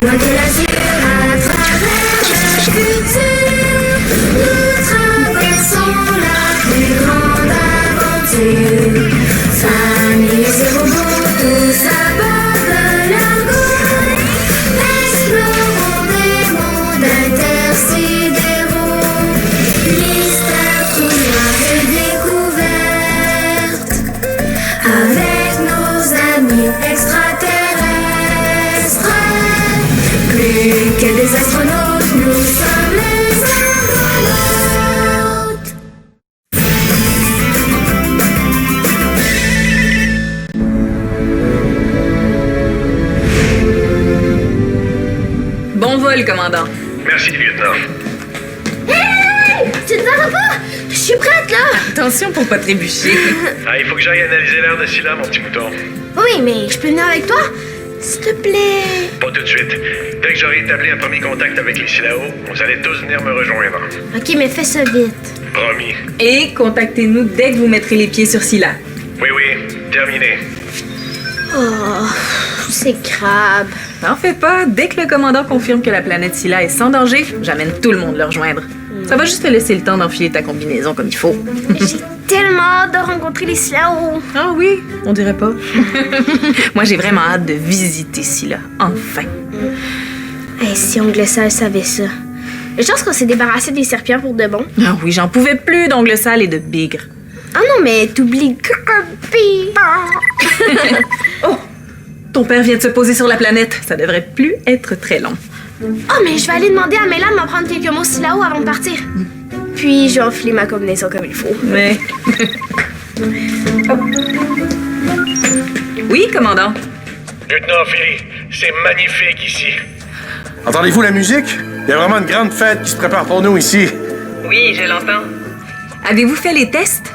loin de l'azur, à travers le futur, nous traversons la plus grande aventure. Famille et robots, tous à bord de l'argot, explorons des mondes intersidéraux. Mystère, trouvailles et découvertes, avec nos amis extraterrestres. Plus que des astronautes, nous sommes les argonautes. Bon vol, commandant. Merci, lieutenant. Hey! Tu te barres pas? Je suis prête, là! Attention pour pas trébucher. Ah, il faut que j'aille analyser l'air de Scylla, mon petit mouton. Oui, mais je peux venir avec toi? S'il te plaît. Pas tout de suite. Dès que j'aurai établi un premier contact avec les Scyllao, vous allez tous venir me rejoindre. Ok, mais fais ça vite. Promis. Et contactez-nous dès que vous mettrez les pieds sur Scylla. Oui, terminé. Oh, c'est crabe. N'en fais pas, dès que le commandant confirme que la planète Scylla est sans danger, j'amène tout le monde le rejoindre. Ça va juste te laisser le temps d'enfiler ta combinaison comme il faut. J'ai tellement hâte de rencontrer les Scyllao. Ah oui, on dirait pas. Moi, j'ai vraiment hâte de visiter Scylla, enfin. Hey, si Ongle Sale savait ça. Je pense qu'on s'est débarrassé des serpillères pour de bon. Ah oui, j'en pouvais plus d'ongles sales et de bigres. Ah non, mais t'oublies Kirby. Oh, ton père vient de se poser sur la planète. Ça devrait plus être très long. Oh, mais je vais aller demander à Mela de m'apprendre quelques mots Scyllao avant de partir. Puis je vais enfiler ma combinaison comme il faut. Mais... Oh. Oui, commandant. Lieutenant Philly, c'est magnifique ici. Entendez-vous la musique? Il y a vraiment une grande fête qui se prépare pour nous ici. Oui, je l'entends. Avez-vous fait les tests?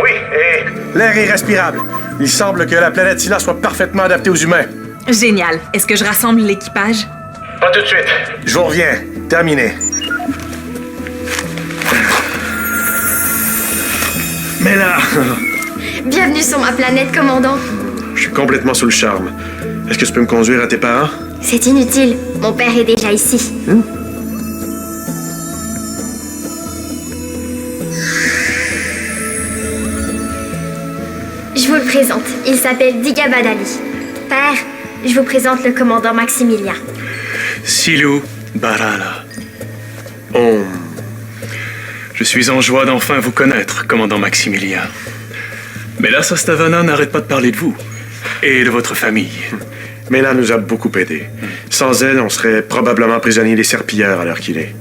Oui, et... L'air est respirable. Il semble que la planète Scylla soit parfaitement adaptée aux humains. Génial. Est-ce que je rassemble l'équipage? Pas tout de suite. Je vous reviens. Terminé. Mais là, Bienvenue sur ma planète, commandant. je suis complètement sous le charme. Est-ce que tu peux me conduire à tes parents? C'est inutile. Mon père est déjà ici. Je vous le présente. Il s'appelle Diga Badali. Père, je vous présente le commandant Maximilien. Silou Barala. Oh. Je suis en joie d'enfin vous connaître, commandant Maximilien. Mais là, Sastavana n'arrête pas de parler de vous et de votre famille. Mela nous a beaucoup aidés. Sans elle, on serait probablement prisonniers des serpillères à l'heure qu'il est.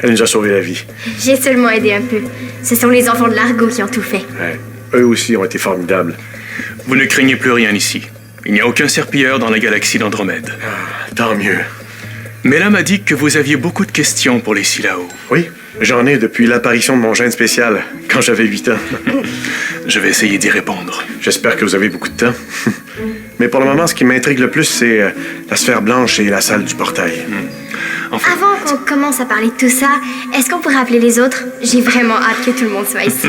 Elle nous a sauvé la vie. J'ai seulement aidé un peu. Ce sont les enfants de l'Argot qui ont tout fait. Ouais. Eux aussi ont été formidables. Vous ne craignez plus rien ici. Il n'y a aucun serpilleur dans la galaxie d'Andromède. Tant mieux. Mela m'a dit que vous aviez beaucoup de questions pour les Scyllao. Oui, j'en ai depuis l'apparition de mon gène spécial, quand j'avais 8 ans. Je vais essayer d'y répondre. J'espère que vous avez beaucoup de temps. Mais pour le moment, ce qui m'intrigue le plus, c'est la sphère blanche et la salle du portail. Enfin, Avant qu'on commence à parler de tout ça, est-ce qu'on pourrait appeler les autres? J'ai vraiment hâte que tout le monde soit ici.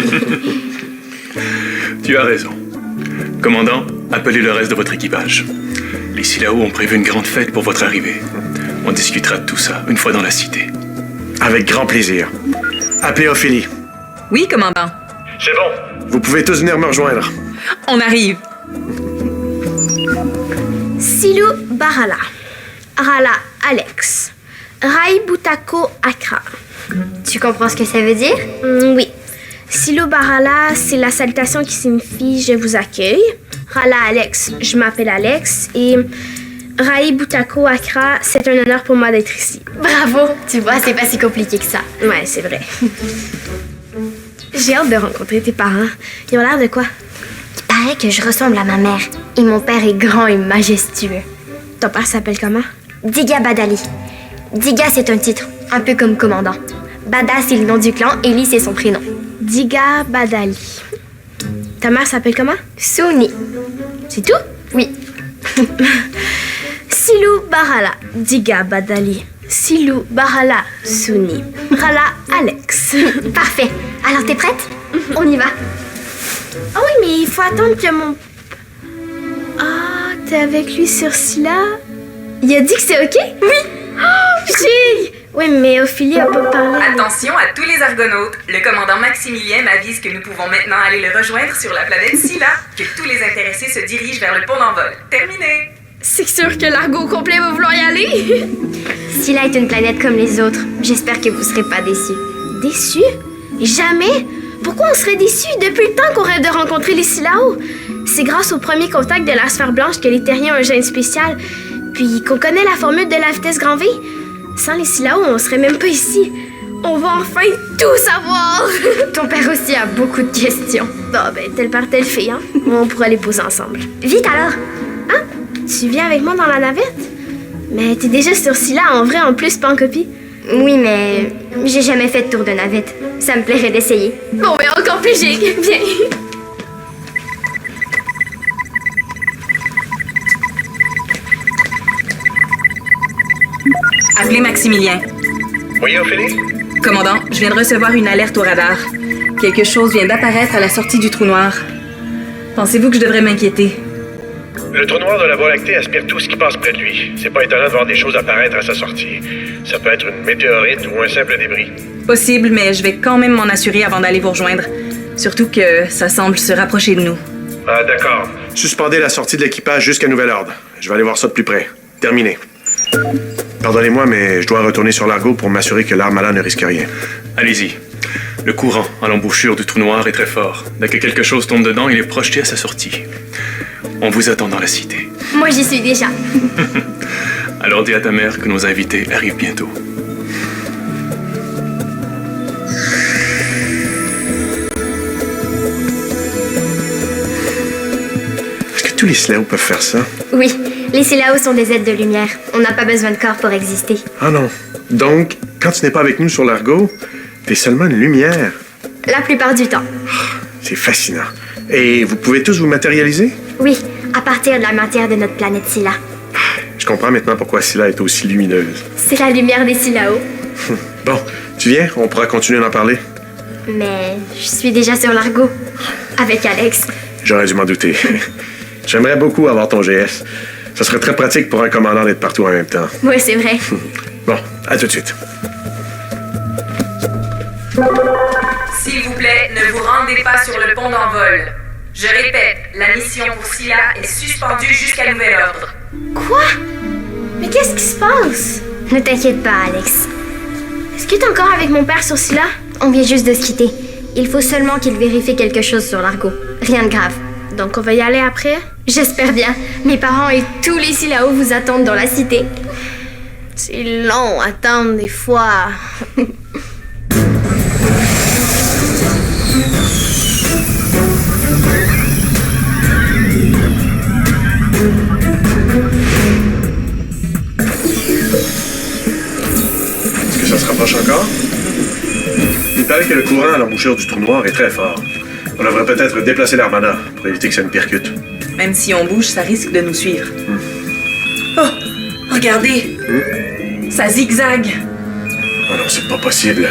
tu as raison. Commandant, appelez le reste de votre équipage. Les Scyllao ont prévu une grande fête pour votre arrivée. On discutera de tout ça une fois dans la cité. Avec grand plaisir. Appelez Ophélie. Oui, commandant. C'est bon. Vous pouvez tous venir me rejoindre. On arrive. Silou Barala. Rala Alex. Rai Butako Akra. Tu comprends ce que ça veut dire? Oui. Silou Barala, c'est la salutation qui signifie « je vous accueille ». Rala Alex, je m'appelle Alex. Et Rai Butako Akra, c'est un honneur pour moi d'être ici. Bravo! Tu vois, c'est pas si compliqué que ça. Ouais, c'est vrai. J'ai hâte de rencontrer tes parents. Ils ont l'air de quoi? Il paraît que je ressemble à ma mère. Et mon père est grand et majestueux. Ton père s'appelle comment? Diga Badali. Diga, c'est un titre, un peu comme commandant. Bada, c'est le nom du clan, et Li, c'est son prénom. Diga Badali. Ta mère s'appelle comment? Souni. C'est tout? Oui. Silou Barala, Diga Badali. Silou Barala, Souni. Rala Alex. Parfait. Alors, t'es prête? On y va. Ah oui, mais il faut attendre que mon... Ah, t'es avec lui sur Scylla? Il a dit que c'est OK? Oui! Oh, Gilles! Oui, mais Ophélie a pas parlé. Attention à tous les Argonautes. Le commandant Maximilien m'avise que nous pouvons maintenant aller le rejoindre sur la planète Scylla. Que tous les intéressés se dirigent vers le pont d'envol. Terminé! C'est sûr que l'Argo complet va vouloir y aller. Scylla est une planète comme les autres. J'espère que vous serez pas déçus. Déçus? Jamais? Pourquoi on serait déçus depuis le temps qu'on rêve de rencontrer les Scyllaos? C'est grâce au premier contact de la sphère blanche que les terriens ont un gène spécial, puis qu'on connaît la formule de la vitesse grand V. Sans les Scyllaos, on serait même pas ici. On va enfin tout savoir! Ton père aussi a beaucoup de questions. Bon, ben, tel père, telle fille, hein? On pourra les poser ensemble. Vite alors! Hein? Tu viens avec moi dans la navette? Mais t'es déjà sur Scylla, en vrai, en plus, pas en copie. Oui, mais j'ai jamais fait de tour de navette. Ça me plairait d'essayer. Bon, ben, encore plus gigue. Viens. Appelez Maximilien. Oui, Ophélie? Commandant, je viens de recevoir une alerte au radar. Quelque chose vient d'apparaître à la sortie du trou noir. Pensez-vous que je devrais m'inquiéter? Le trou noir de la Voie lactée aspire tout ce qui passe près de lui. C'est pas étonnant de voir des choses apparaître à sa sortie. Ça peut être une météorite ou un simple débris. Possible, mais je vais quand même m'en assurer avant d'aller vous rejoindre. Surtout que ça semble se rapprocher de nous. Ah, d'accord. Suspendez la sortie de l'équipage jusqu'à nouvel ordre. Je vais aller voir ça de plus près. Terminé. Pardonnez-moi, mais je dois retourner sur l'Argo pour m'assurer que l'Armada ne risque rien. Allez-y. Le courant à l'embouchure du trou noir est très fort. Dès que quelque chose tombe dedans, il est projeté à sa sortie. On vous attend dans la cité. Moi, j'y suis déjà. Alors dis à ta mère que nos invités arrivent bientôt. Est-ce que tous les Scyllaos peuvent faire ça? Oui, les Scyllaos sont des êtres de lumière. On n'a pas besoin de corps pour exister. Ah non. Donc, quand tu n'es pas avec nous sur l'Argo, t'es seulement une lumière. La plupart du temps. C'est fascinant. Et vous pouvez tous vous matérialiser? Oui, à partir de la matière de notre planète Scylla. Je comprends maintenant pourquoi Scylla est aussi lumineuse. C'est la lumière des Scyllaos. Bon, tu viens? On pourra continuer d'en parler. Mais je suis déjà sur l'Argo. Avec Alex. J'aurais dû m'en douter. J'aimerais beaucoup avoir ton GS. Ça serait très pratique pour un commandant d'être partout en même temps. Oui, c'est vrai. Bon, à tout de suite. S'il vous plaît, ne vous rendez pas sur le pont d'envol. Je répète, la mission pour Scylla est suspendue jusqu'à nouvel ordre. Quoi? Mais qu'est-ce qui se passe? Ne t'inquiète pas, Alex. Est-ce que t'es encore avec mon père sur Scylla? On vient juste de se quitter. Il faut seulement qu'il vérifie quelque chose sur l'Argo. Rien de grave. Donc on va y aller après? J'espère bien. Mes parents et tous les Scyllaos vous attendent dans la cité. C'est long à attendre des fois. Est-ce que ça se rapproche encore? Il paraît que le courant à l'embouchure du trou noir est très fort. On devrait peut-être déplacer l'Armada pour éviter que ça nous percute. Même si on bouge, ça risque de nous suivre. Oh! Regardez! Ça zigzague! Oh non, c'est pas possible.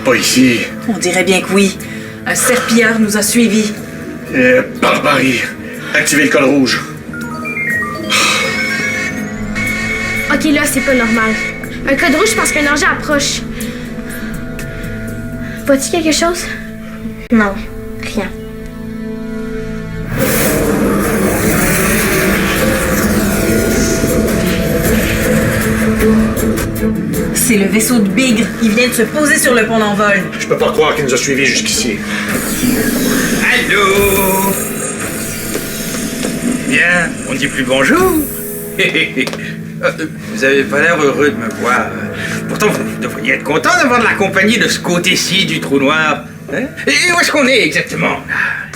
Pas ici. On dirait bien que oui. Un serpilleur nous a suivis. Barbarie. Activez le col rouge. Ok, là, c'est pas normal. Un code rouge parce qu'un danger approche. Vois-tu quelque chose? Non, rien. C'est le vaisseau de Bigre. Il vient de se poser sur le pont d'envol. Je peux pas croire qu'il nous a suivis jusqu'ici. Allô? Bien, on dit plus bonjour. Vous avez pas l'air heureux de me voir. Pourtant, vous devriez être content d'avoir de la compagnie de ce côté-ci du trou noir. Hein? Et où est-ce qu'on est exactement?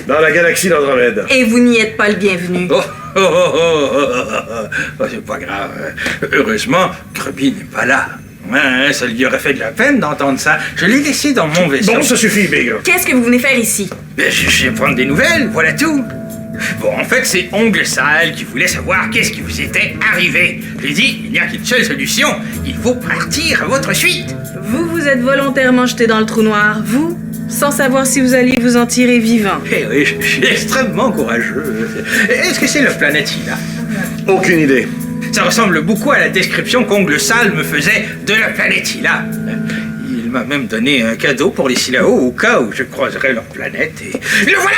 Dans la galaxie d'Andromède. Et vous n'y êtes pas le bienvenu. C'est pas grave. Heureusement, Grubby n'est pas là. Hein, ça lui aurait fait de la peine d'entendre ça. Je l'ai laissé dans mon vaisseau. Bon, ça suffit, Big. Qu'est-ce que vous venez faire ici? Je vais prendre des nouvelles, voilà tout. Bon, en fait, c'est Ongle Sale qui voulait savoir qu'est-ce qui vous était arrivé. Je lui ai dit, il n'y a qu'une seule solution. Il faut partir à votre suite. Vous vous êtes volontairement jeté dans le trou noir, vous, sans savoir si vous alliez vous en tirer vivant. Eh oui, je suis extrêmement courageux. Est-ce que c'est la planète Scylla? Aucune idée. Ça ressemble beaucoup à la description qu'Ongle Sale me faisait de la planète Scylla. Il m'a même donné un cadeau pour les Scyllao au cas où je croiserais leur planète et... Le voilà!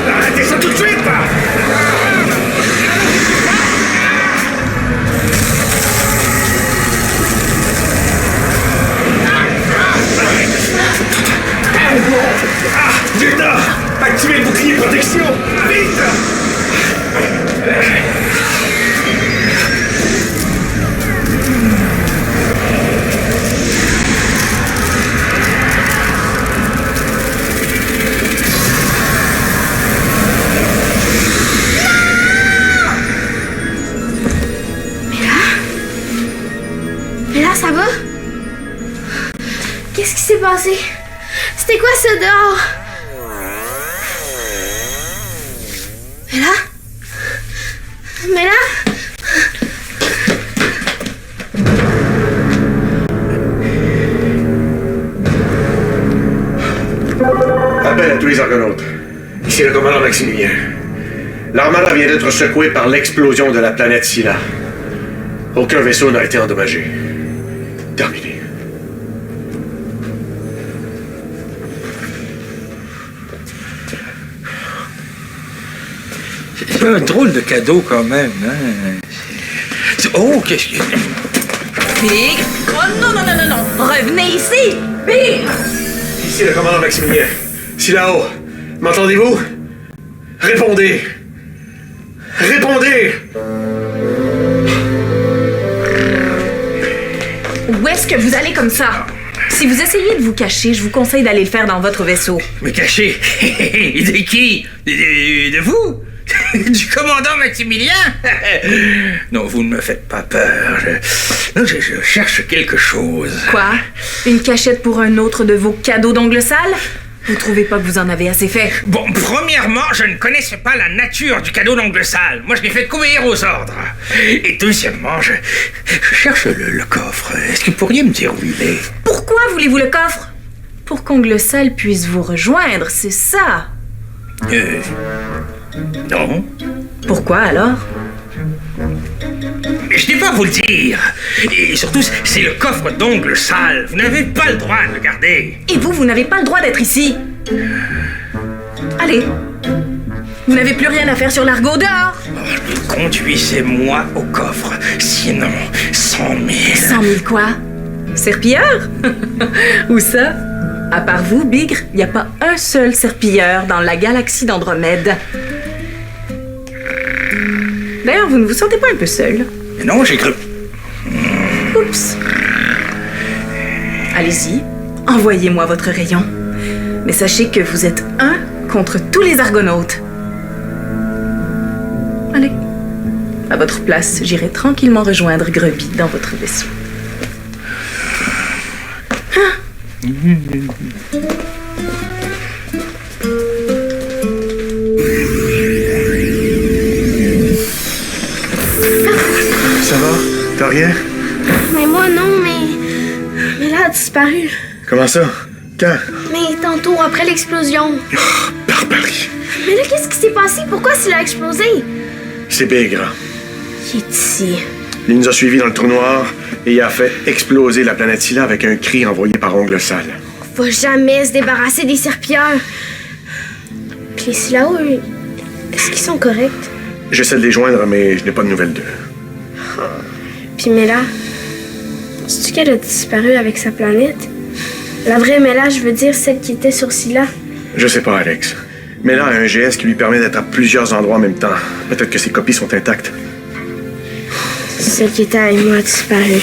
Arrêtez ça tout de suite! Delta! Activez le bouclier de protection! Vite! Mais là, ça va? Qu'est-ce qui s'est passé? C'était quoi ça dehors? Mais là? Mais là? Appel à tous les Argonautes. Ici le commandant Maximilien. L'Armada vient d'être secouée par l'explosion de la planète Scylla. Aucun vaisseau n'a été endommagé. Terminé. C'est un drôle de cadeau quand même, hein? Oh, qu'est-ce que... Big! Oh non, non, non, non, non! Revenez ici! Big! Ici le commandant Maximilien. Scyllao, m'entendez-vous? Répondez! Répondez! Où est-ce que vous allez comme ça? Si vous essayez de vous cacher, je vous conseille d'aller le faire dans votre vaisseau. Me cacher? De qui? De vous? Du commandant Maximilien? Non, vous ne me faites pas peur. Je cherche quelque chose. Quoi? Une cachette pour un autre de vos cadeaux d'Ongle Sale? Vous trouvez pas que vous en avez assez fait? Bon, premièrement, je ne connaissais pas la nature du cadeau d'Ongle Sale. Moi, je l'ai fait obéir aux ordres. Et deuxièmement, je cherche le coffre. Est-ce que vous pourriez me dire où il est? Pourquoi voulez-vous le coffre? Pour qu'Ongle Sale puisse vous rejoindre, c'est ça? Non. Pourquoi alors? Mais je n'ai pas à vous le dire. Et surtout, c'est le coffre d'Ongle Sale. Vous n'avez pas le droit de le garder. Et vous n'avez pas le droit d'être ici. Allez. Vous n'avez plus rien à faire sur l'argot dehors. Oh, conduisez-moi au coffre. Sinon, 100 000. 100 000 quoi? Serpilleur? Où ça? À part vous, Bigre, il n'y a pas un seul serpilleur dans la galaxie d'Andromède. D'ailleurs, vous ne vous sentez pas un peu seul? Mais non, j'ai cru... Oups. Allez-y, envoyez-moi votre rayon. Mais sachez que vous êtes un contre tous les Argonautes. Allez. À votre place, j'irai tranquillement rejoindre Grubby dans votre vaisseau. Ça va? T'as rien? Mais moi, non, mais là a disparu. Comment ça? Quand? Mais tantôt, après l'explosion. Barbarie. Mais là, qu'est-ce qui s'est passé? Pourquoi s'il a explosé? C'est Bigre. Il est ici. Il nous a suivis dans le trou noir et il a fait exploser la planète Scylla avec un cri envoyé par Ongle Sale. On va jamais se débarrasser des serpilleurs. Puis les Scyllao, eux, est-ce qu'ils sont corrects? J'essaie de les joindre, mais je n'ai pas de nouvelles d'eux. Puis Mela, sais-tu qu'elle a disparu avec sa planète? La vraie Mela, je veux dire celle qui était sur Scylla. Je sais pas, Alex. Mais là, a un GS qui lui permet d'être à plusieurs endroits en même temps. Peut-être que ses copies sont intactes. Celle qui était avec moi a disparu.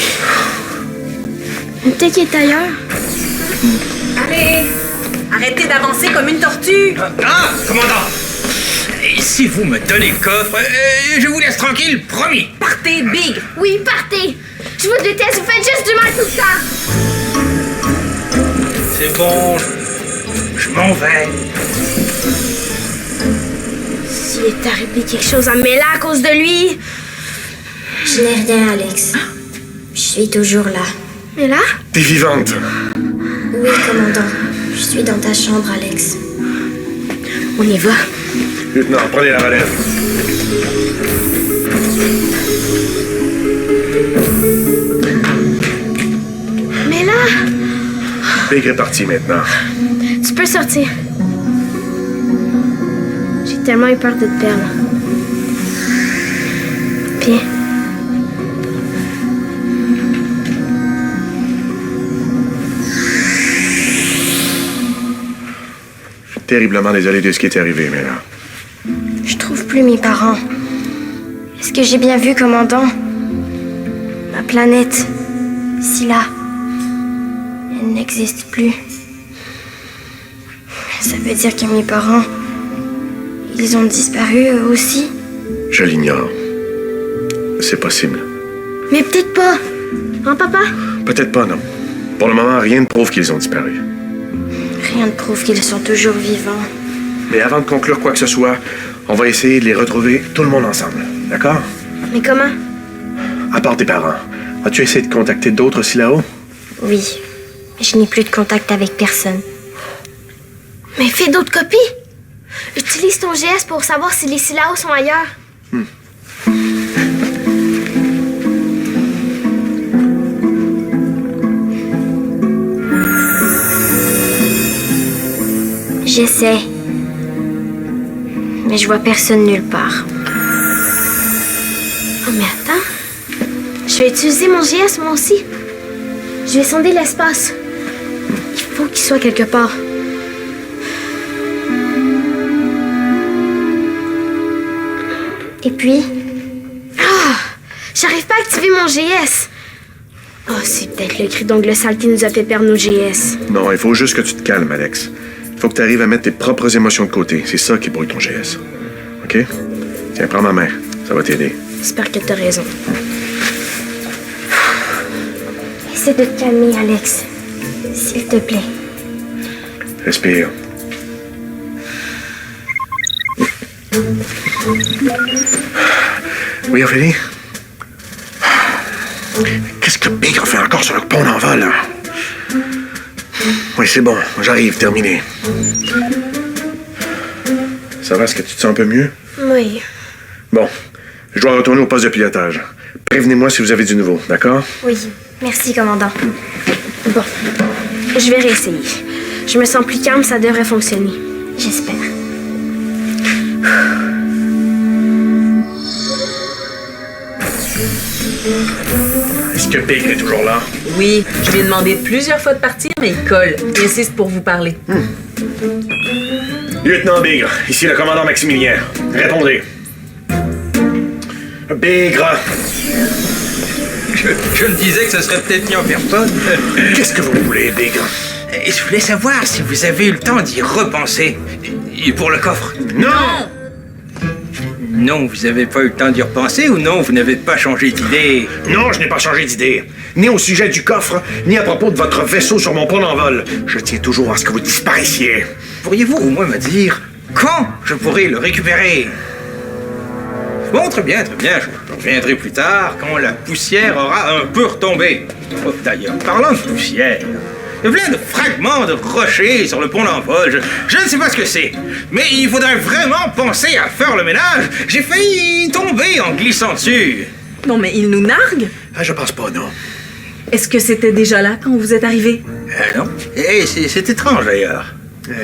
Peut-être qu'elle est ailleurs. Allez! Arrêtez d'avancer comme une tortue! Ah, commandant! Et si vous me donnez le coffre, je vous laisse tranquille, promis! Partez, Big! Oui, partez! Je vous déteste, vous faites juste du mal tout le temps! C'est bon, je m'en vais. S'il est arrivé quelque chose à Mela à cause de lui... Je n'ai rien, Alex. Je suis toujours là. Mela? T'es vivante. Oui, commandant. Je suis dans ta chambre, Alex. On y va. Lieutenant, prenez la relève. Mais là, Bigre est parti maintenant. tu peux sortir. J'ai tellement eu peur de te perdre. Viens. Je suis terriblement désolé de ce qui est arrivé, mais là... Je trouve plus mes parents. Est-ce que j'ai bien vu, commandant? Ma planète, Scylla, elle n'existe plus. Ça veut dire que mes parents, ils ont disparu eux aussi? Je l'ignore. C'est possible. Mais peut-être pas. Hein, papa? Peut-être pas, non. Pour le moment, rien ne prouve qu'ils ont disparu. Rien ne prouve qu'ils sont toujours vivants. Mais avant de conclure quoi que ce soit, on va essayer de les retrouver tout le monde ensemble. D'accord? Mais comment? À part tes parents, as-tu essayé de contacter d'autres Silao? Oui, mais je n'ai plus de contact avec personne. Mais fais d'autres copies. Utilise ton GS pour savoir si les Silao sont ailleurs. J'essaie. Mais je vois personne nulle part. Oh, mais attends. Je vais utiliser mon GS moi aussi. Je vais sonder l'espace. Il faut qu'il soit quelque part. Et puis, Ah! J'arrive pas à activer mon GS. Oh, c'est peut-être le cri d'ongle sale qui nous a fait perdre nos GS. Non, il faut juste que tu te calmes, Alex. Il faut que tu arrives à mettre tes propres émotions de côté. C'est ça qui brouille ton GS. OK? Tiens, prends ma main. Ça va t'aider. J'espère que t'as raison. essaie de te calmer, Alex. S'il te plaît. Respire. Oui, Ophélie? Qu'est-ce que Bigre fait encore sur le pont d'envol? Oui, c'est bon. J'arrive, terminé. Ça va, est-ce que tu te sens un peu mieux? Oui. Bon, je dois retourner au poste de pilotage. Prévenez-moi si vous avez du nouveau, d'accord? Oui. Merci, commandant. Bon, je vais réessayer. Je me sens plus calme, ça devrait fonctionner. J'espère. Est-ce que Bigre est toujours là? Oui, je lui ai demandé plusieurs fois de partir, mais il colle. Il insiste pour vous parler. Lieutenant Bigre, ici le commandant Maximilien. Répondez. Bigre! Je me disais que ce serait peut-être mieux en personne. Qu'est-ce que vous voulez, Bigre? Et je voulais savoir si vous avez eu le temps d'y repenser. Et pour le coffre. Non! Non, vous n'avez pas eu le temps d'y repenser ou non, vous n'avez pas changé d'idée? Non, je n'ai pas changé d'idée. Ni au sujet du coffre, ni à propos de votre vaisseau sur mon pont d'envol. Je tiens toujours à ce que vous disparaissiez. Pourriez-vous au moins me dire quand je pourrai le récupérer? Bon, très bien, je reviendrai plus tard quand la poussière aura un peu retombé. Oh, d'ailleurs, parlant de poussière, il y a plein de fragments de rochers sur le pont d'envol. Je ne sais pas ce que c'est, mais il faudrait vraiment penser à faire le ménage. J'ai failli tomber en glissant dessus. Non, mais il nous nargue? Ah, je pense pas, non. Est-ce que c'était déjà là quand vous êtes arrivé? Non. Et c'est étrange d'ailleurs.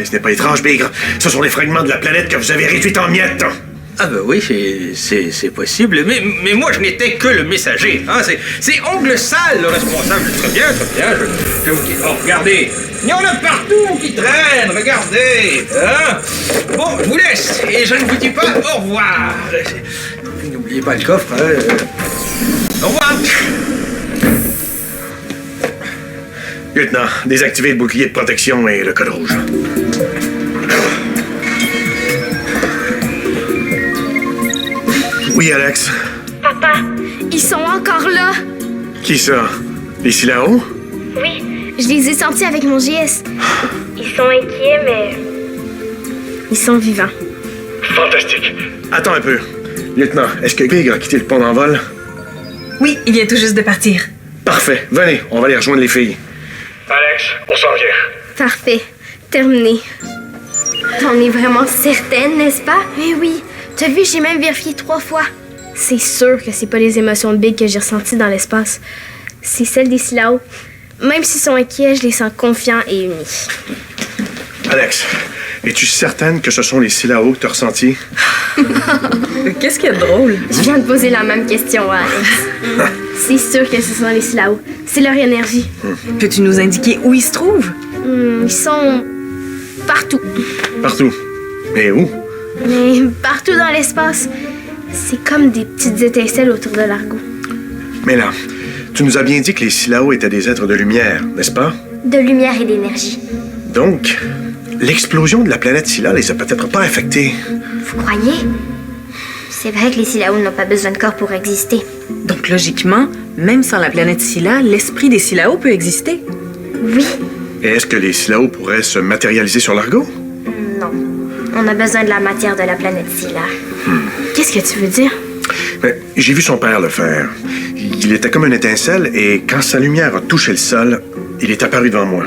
Ce n'est pas étrange, Bigre. Ce sont les fragments de la planète que vous avez réduits en miettes. Ah bah oui, c'est possible, mais moi je n'étais que le messager, hein, c'est Ongle Sale le responsable. Très bien, je vous quitte. Oh, regardez, il y en a partout qui traînent, regardez, hein. Bon, je vous laisse, et je ne vous dis pas au revoir. N'oubliez pas le coffre, hein. Au revoir. Lieutenant, désactivez le bouclier de protection et le code rouge. Oui, Alex? Papa, ils sont encore là. Qui ça? Ici là-haut? Oui, je les ai sentis avec mon GS. Ils sont inquiets, mais... ils sont vivants. Fantastique. Attends un peu. Lieutenant, est-ce que Bigre a quitté le pont d'envol? Oui, il vient tout juste de partir. Parfait. Venez, on va aller rejoindre les filles. Alex, on s'en vient. Parfait. Terminé. T'en es vraiment certaine, n'est-ce pas? Mais oui, t'as vu, j'ai même vérifié 3 fois. C'est sûr que c'est pas les émotions de Big que j'ai ressenties dans l'espace. C'est celles des Silao. Même s'ils sont inquiets, je les sens confiants et unis. Alex, es-tu certaine que ce sont les Silao que t'as ressentis? Qu'est-ce qu'il y a de drôle? Je viens de poser la même question à Alex. C'est sûr que ce sont les Silao. C'est leur énergie. Peux-tu nous indiquer où ils se trouvent? Ils sont partout. Partout. Mais où? Mais partout dans l'espace. C'est comme des petites étincelles autour de l'Argo. Mais là, tu nous as bien dit que les Silao étaient des êtres de lumière, n'est-ce pas? De lumière et d'énergie. Donc, l'explosion de la planète Silla les a peut-être pas affectés. Vous croyez? C'est vrai que les Silao n'ont pas besoin de corps pour exister. Donc logiquement, même sans la planète Silla, l'esprit des Silao peut exister. Oui. Et est-ce que les Silao pourraient se matérialiser sur l'Argo? Non. On a besoin de la matière de la planète Silla. Qu'est-ce que tu veux dire? Mais j'ai vu son père le faire. Il était comme une étincelle et quand sa lumière a touché le sol, il est apparu devant moi.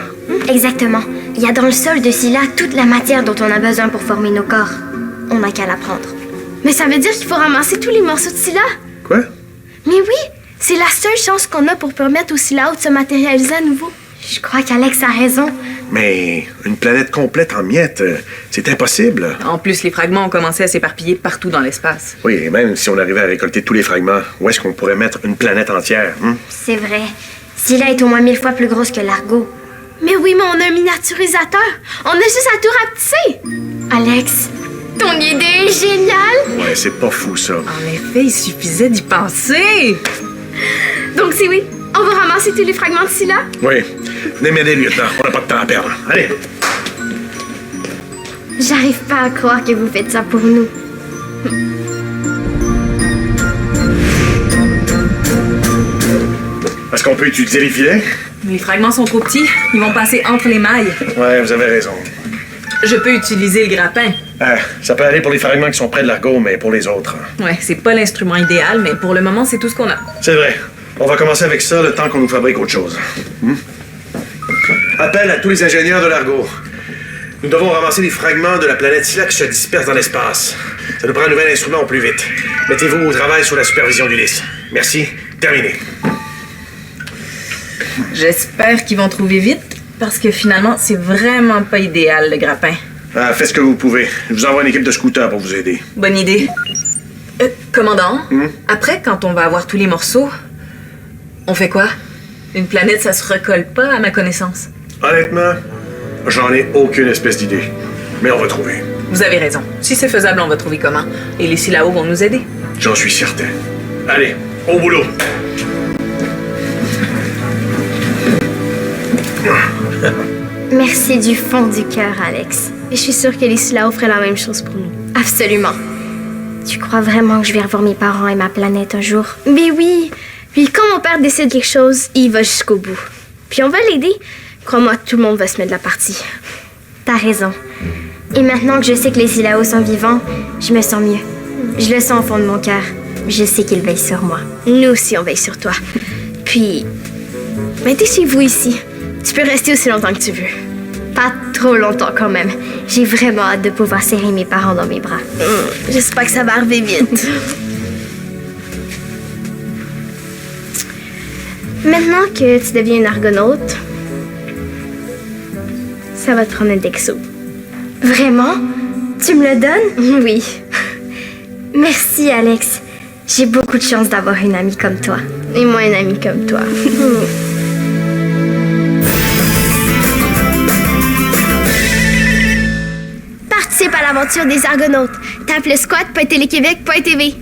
Exactement. Il y a dans le sol de Silla toute la matière dont on a besoin pour former nos corps. On n'a qu'à la prendre. Mais ça veut dire qu'il faut ramasser tous les morceaux de Silla? Quoi? Mais oui, c'est la seule chance qu'on a pour permettre aux Silao de se matérialiser à nouveau. Je crois qu'Alex a raison. Mais une planète complète en miettes, c'est impossible. En plus, les fragments ont commencé à s'éparpiller partout dans l'espace. Oui, et même si on arrivait à récolter tous les fragments, où est-ce qu'on pourrait mettre une planète entière? C'est vrai. Silla est au moins 1000 fois plus grosse que l'Argo. Mais oui, mais on a un miniaturisateur. On a juste à tout rapetisser. Alex, ton idée est géniale. Ouais, c'est pas fou, ça. En effet, il suffisait d'y penser. Donc c'est oui, on va ramasser tous les fragments de Silla. Oui. Venez m'aider, lieutenant. On n'a pas de temps à perdre. Allez. J'arrive pas à croire que vous faites ça pour nous. Est-ce qu'on peut utiliser les filets? Les fragments sont trop petits, ils vont passer entre les mailles. Ouais, vous avez raison. Je peux utiliser le grappin. Ah, ça peut aller pour les fragments qui sont près de l'Argo, mais pour les autres. Ouais, c'est pas l'instrument idéal, mais pour le moment, c'est tout ce qu'on a. C'est vrai. On va commencer avec ça le temps qu'on nous fabrique autre chose. Appel à tous les ingénieurs de l'Argo. Nous devons ramasser des fragments de la planète Silla qui se dispersent dans l'espace. Ça nous prend un nouvel instrument au plus vite. Mettez-vous au travail sous la supervision d'Ulysse. Merci. Terminé. J'espère qu'ils vont trouver vite, parce que finalement, c'est vraiment pas idéal, le grappin. Ah, faites ce que vous pouvez. Je vous envoie une équipe de scooters pour vous aider. Bonne idée. Commandant, après, quand on va avoir tous les morceaux, on fait quoi? Une planète, ça se recolle pas, à ma connaissance. Honnêtement, j'en ai aucune espèce d'idée. Mais on va trouver. Vous avez raison. Si c'est faisable, on va trouver comment. Et les Silao vont nous aider. J'en suis certain. Allez, au boulot. Merci du fond du cœur, Alex. Et je suis sûre que les Silao feraient la même chose pour nous. Absolument. Tu crois vraiment que je vais revoir mes parents et ma planète un jour? Mais oui. Puis quand mon père décide quelque chose, il va jusqu'au bout. Puis on va l'aider. Crois-moi, tout le monde va se mettre de la partie. T'as raison. Et maintenant que je sais que les Silao sont vivants, je me sens mieux. Je le sens au fond de mon cœur. Je sais qu'ils veillent sur moi. Nous aussi, on veille sur toi. Puis, ben t'es chez vous ici. Tu peux rester aussi longtemps que tu veux. Pas trop longtemps quand même. J'ai vraiment hâte de pouvoir serrer mes parents dans mes bras. J'espère que ça va arriver vite. Maintenant que tu deviens une argonaute, ça va te prendre un Dexo. Vraiment? Tu me le donnes? Oui. Merci, Alex. J'ai beaucoup de chance d'avoir une amie comme toi. Et moi, une amie comme toi. Participe à l'aventure des Argonautes. Tape le squat.téléquébec.tv.